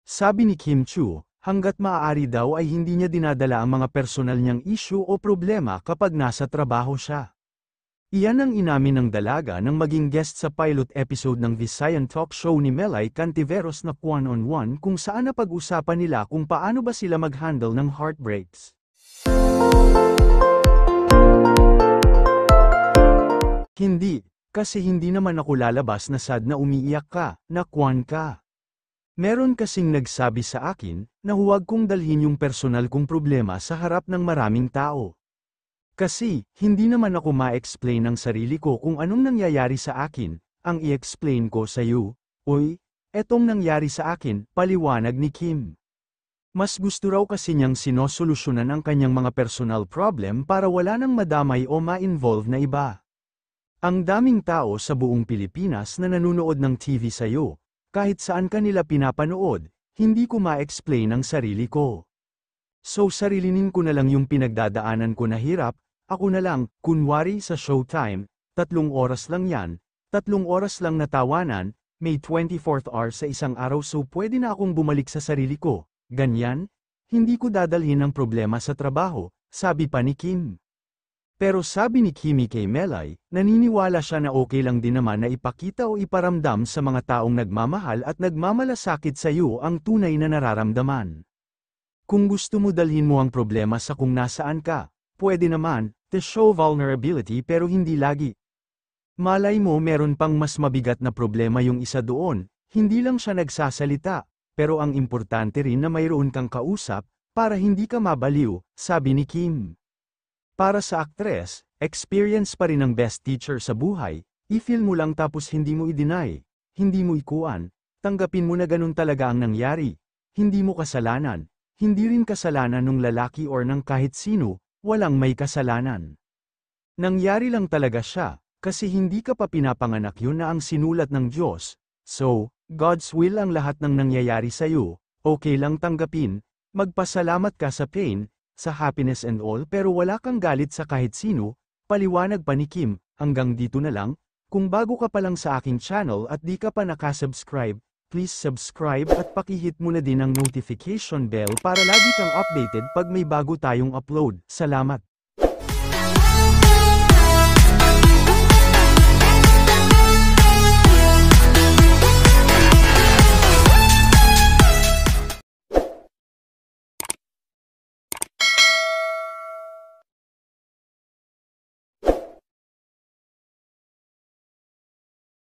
Sabi ni Kim Chu, hanggat maaari daw ay hindi niya dinadala ang mga personal niyang issue o problema kapag nasa trabaho siya. Iyan ang inamin ng dalaga nang maging guest sa pilot episode ng Visayan talk show ni Melay Cantiveros na One on One kung saan napag-usapan nila kung paano ba sila mag-handle ng heartbreaks. Hindi, kasi hindi naman ako lalabas na sad na umiiyak ka, na Kwan ka. Meron kasing nagsabi sa akin, na huwag kong dalhin yung personal kong problema sa harap ng maraming tao. Kasi, hindi naman ako ma-explain ng sarili ko kung anong nangyayari sa akin, ang i-explain ko sa iyo. Uy, etong nangyari sa akin, paliwanag ni Kim. Mas gusto raw kasi niyang sinosolusyonan ang kanyang mga personal problem para wala nang madamay o ma-involve na iba. Ang daming tao sa buong Pilipinas na nanonood ng TV sa iyo. Kahit saan kanila pinapanood, hindi ko ma-explain ang sarili ko. So sarilinin ko na lang yung pinagdadaanan ko na hirap, ako na lang, kunwari sa showtime, 3 oras lang yan, 3 oras lang natawanan, may 24th hour sa isang araw so pwede na akong bumalik sa sarili ko, ganyan? Hindi ko dadalhin ang problema sa trabaho, sabi pa ni Kim. Pero sabi ni Kimi kay Melay, naniniwala siya na okay lang din naman na ipakita o iparamdam sa mga taong nagmamahal at nagmamalasakit sa iyo ang tunay na nararamdaman. Kung gusto mo dalhin mo ang problema sa kung nasaan ka, pwede naman, to show vulnerability pero hindi lagi. Malay mo meron pang mas mabigat na problema yung isa doon, hindi lang siya nagsasalita, pero ang importante rin na mayroon kang kausap, para hindi ka mabaliw, sabi ni Kim. Para sa aktres, experience pa rin ang best teacher sa buhay, i-feel mo lang tapos hindi mo i-deny, hindi mo ikuan, tanggapin mo na ganun talaga ang nangyari, hindi mo kasalanan, hindi rin kasalanan ng lalaki or ng kahit sino, walang may kasalanan. Nangyari lang talaga siya, kasi hindi ka pa pinapanganak yun na ang sinulat ng Diyos, so, God's will ang lahat ng nangyayari sa'yo, okay lang tanggapin, magpasalamat ka sa pain, sa happiness and all pero wala kang galit sa kahit sino, paliwanag pa ni Kim, hanggang dito na lang, kung bago ka pa lang sa aking channel at di ka pa nakasubscribe, please subscribe at pakihit mo na din ang notification bell para lagi kang updated pag may bago tayong upload. Salamat!